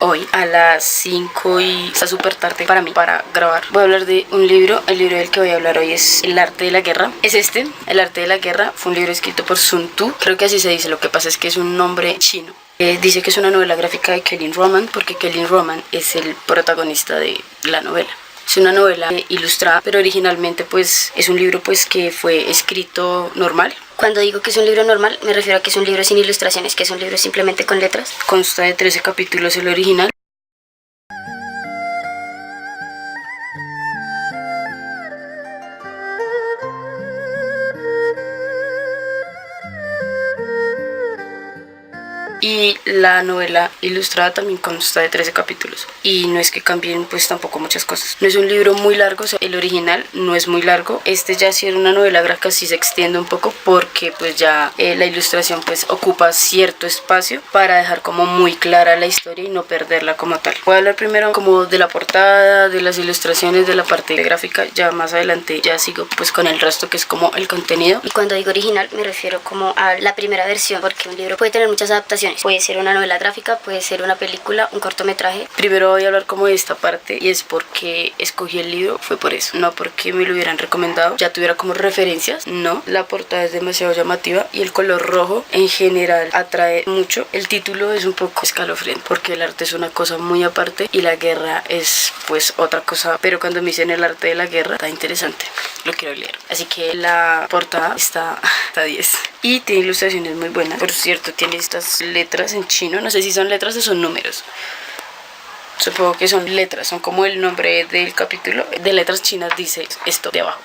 hoy a las 5 y está súper tarde para mí para grabar. Voy a hablar de un libro. El libro del que voy a hablar hoy es El arte de la guerra. Es este, El arte de la guerra. Fue un libro escrito por Sun Tzu. Creo que así se dice, lo que pasa es que es un nombre chino. Dice que es una novela gráfica de Kellen Roman porque Kellen Roman es el protagonista de la novela. Es una novela ilustrada, pero originalmente pues es un libro pues que fue escrito normal. Cuando digo que es un libro normal, me refiero a que es un libro sin ilustraciones, que es un libro simplemente con letras. Consta de 13 capítulos el original. Y la novela ilustrada también consta de 13 capítulos. Y no es que cambien pues tampoco muchas cosas. No es un libro muy largo, o sea, el original no es muy largo. Este ya si era una novela gráfica sí se extiende un poco porque pues ya la ilustración pues ocupa cierto espacio para dejar como muy clara la historia y no perderla como tal. Voy a hablar primero como de la portada, de las ilustraciones, de la parte gráfica. Ya más adelante ya sigo pues con el resto que es como el contenido. Y cuando digo original me refiero como a la primera versión, porque un libro puede tener muchas adaptaciones. Puede ser una novela gráfica, puede ser una película, un cortometraje. Primero voy a hablar como de esta parte y es porque escogí el libro, fue por eso, no porque me lo hubieran recomendado, ya tuviera como referencias, no. La portada es demasiado llamativa y el color rojo en general atrae mucho. El título es un poco escalofriante porque el arte es una cosa muy aparte y la guerra es pues otra cosa, pero cuando me dicen el arte de la guerra está interesante, lo quiero leer. Así que la portada está 10 y tiene ilustraciones muy buenas. Por cierto, tiene estas letras en chino, no sé si son letras o son números. Supongo que son letras, son como el nombre del capítulo. De letras chinas dice esto de abajo.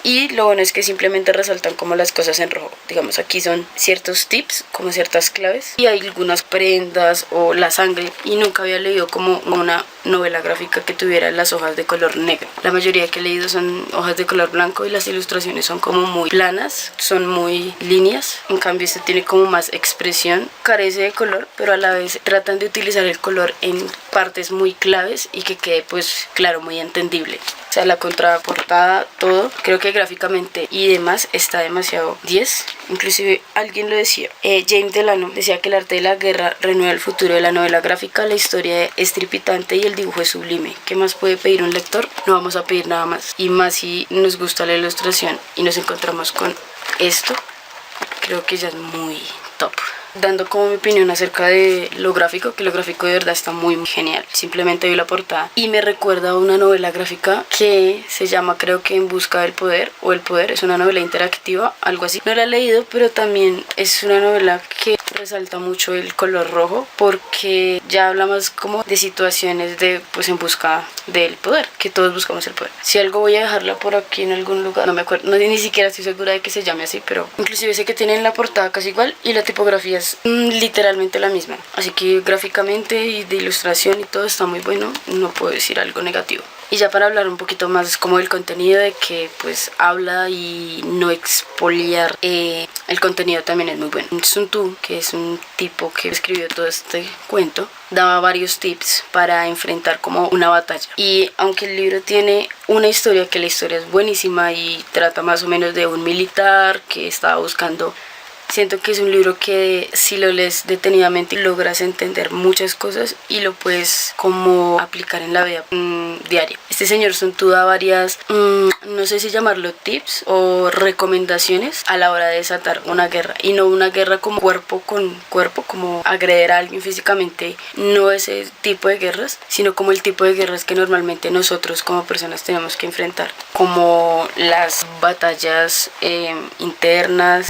Y lo bueno es que simplemente resaltan como las cosas en rojo. Digamos, aquí son ciertos tips, como ciertas claves. Y hay algunas prendas o la sangre. Y nunca había leído como una novela gráfica que tuviera las hojas de color negro. La mayoría que he leído son hojas de color blanco y las ilustraciones son como muy planas, son muy líneas. En cambio este tiene como más expresión, carece de color, pero a la vez tratan de utilizar el color en partes muy claves y que quede pues claro, muy entendible. O sea, la contraportada, todo, creo que gráficamente y demás está demasiado 10. Inclusive alguien lo decía, James Delano decía que el arte de la guerra renueva el futuro de la novela gráfica, la historia es tripitante y el dibujo es sublime. ¿Qué más puede pedir un lector? No vamos a pedir nada más. Y más si nos gusta la ilustración y nos encontramos con esto, creo que ya es muy top. Dando como mi opinión acerca de lo gráfico, que lo gráfico de verdad está muy genial. Simplemente vi la portada y me recuerda a una novela gráfica que se llama, creo que En busca del poder, o El poder, es una novela interactiva, algo así. No la he leído, pero también es una novela que resalta mucho el color rojo porque ya habla más como de situaciones de pues en busca del poder, que todos buscamos el poder. Si algo voy a dejarla por aquí en algún lugar, no me acuerdo, no, ni siquiera estoy segura de que se llame así, pero inclusive sé que tienen la portada casi igual y la tipografía es literalmente la misma, así que gráficamente y de ilustración y todo está muy bueno, no puedo decir algo negativo. Y ya para hablar un poquito más como del contenido, de que pues habla y no expoliar, el contenido también es muy bueno. Sun Tzu, que es un tipo que escribió todo este cuento, daba varios tips para enfrentar como una batalla. Y aunque el libro tiene una historia, que la historia es buenísima y trata más o menos de un militar que estaba buscando, siento que es un libro que si lo lees detenidamente logras entender muchas cosas y lo puedes como aplicar en la vida diaria. Este señor Sun Tzu da varias, no sé si llamarlo tips o recomendaciones a la hora de desatar una guerra. Y no una guerra como cuerpo con cuerpo, como agredir a alguien físicamente, no ese tipo de guerras, sino como el tipo de guerras que normalmente nosotros como personas tenemos que enfrentar, como las batallas internas.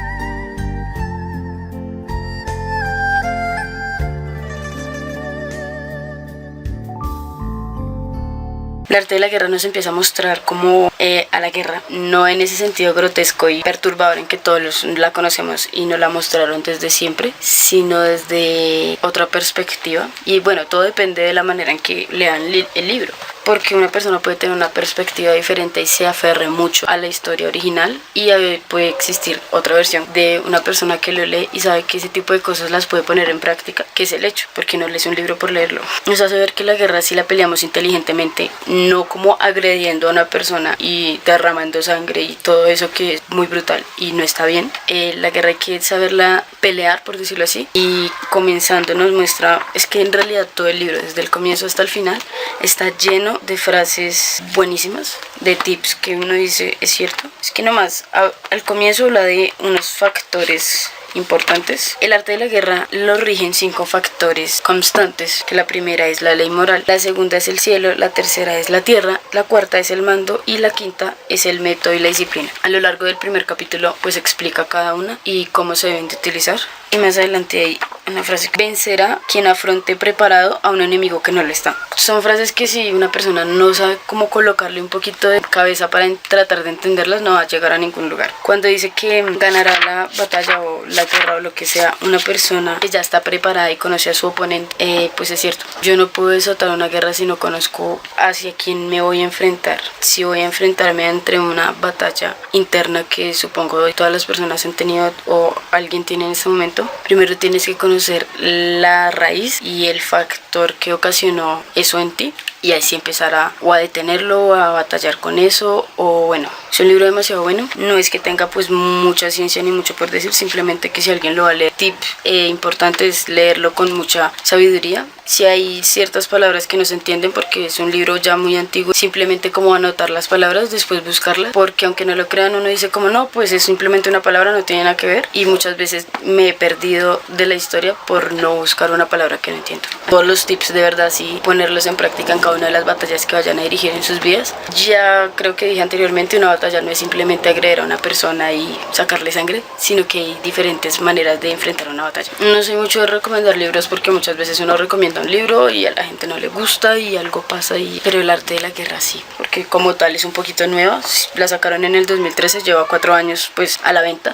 El arte de la guerra nos empieza a mostrar como a la guerra, no en ese sentido grotesco y perturbador en que todos la conocemos y nos la mostraron desde siempre, sino desde otra perspectiva. Y bueno, todo depende de la manera en que lean el libro. porque una persona puede tener una perspectiva diferente y se aferre mucho a la historia original, y puede existir otra versión de una persona que lo lee y sabe que ese tipo de cosas las puede poner en práctica, que es el hecho, porque no lees un libro por leerlo. Nos hace ver que la guerra sí la peleamos inteligentemente, no como agrediendo a una persona y derramando sangre y todo eso que es muy brutal y no está bien. La guerra hay que saberla pelear, por decirlo así, y comenzando nos muestra, es que en realidad todo el libro, desde el comienzo hasta el final, está lleno de frases buenísimas, de tips que uno dice, es cierto. Es que nomás al comienzo habla de unos factores importantes. El arte de la guerra lo rigen 5 factores constantes, que la primera es la ley moral, la segunda es el cielo, la tercera es la tierra, la cuarta es el mando y la quinta es el método y la disciplina. A lo largo del primer capítulo pues explica cada una y cómo se deben de utilizar. Y más adelante hay una frase: vencerá quien afronte preparado a un enemigo que no lo está. Son frases que si una persona no sabe cómo colocarle un poquito de cabeza para tratar de entenderlas, no va a llegar a ningún lugar. Cuando dice que ganará la batalla o la guerra o lo que sea una persona que ya está preparada y conoce a su oponente, pues es cierto. Yo no puedo desatar una guerra si no conozco hacia quién me voy a enfrentar. Si voy a enfrentarme entre una batalla interna que supongo todas las personas han tenido o alguien tiene en ese momento, primero tienes que conocer la raíz y el factor que ocasionó eso en ti, y ahí sí empezar a detenerlo, a batallar con eso. O bueno, es un libro demasiado bueno. No es que tenga pues mucha ciencia ni mucho por decir, simplemente que si alguien lo va a leer, tip importante es leerlo con mucha sabiduría. Si hay ciertas palabras que no se entienden porque es un libro ya muy antiguo, simplemente como anotar las palabras, después buscarlas, porque aunque no lo crean, uno dice como no, pues es simplemente una palabra, no tiene nada que ver, y muchas veces me he perdido de la historia por no buscar una palabra que no entiendo. Todos los tips de verdad sí ponerlos en práctica en cada una de las batallas que vayan a dirigir en sus vidas. Ya creo que dije anteriormente, una batalla no es simplemente agredir a una persona y sacarle sangre, sino que hay diferentes maneras de enfrentar una batalla. No soy mucho de recomendar libros porque muchas veces uno recomienda un libro y a la gente no le gusta y algo pasa, pero el arte de la guerra sí, porque como tal es un poquito nueva, la sacaron en el 2013, lleva 4 años pues a la venta.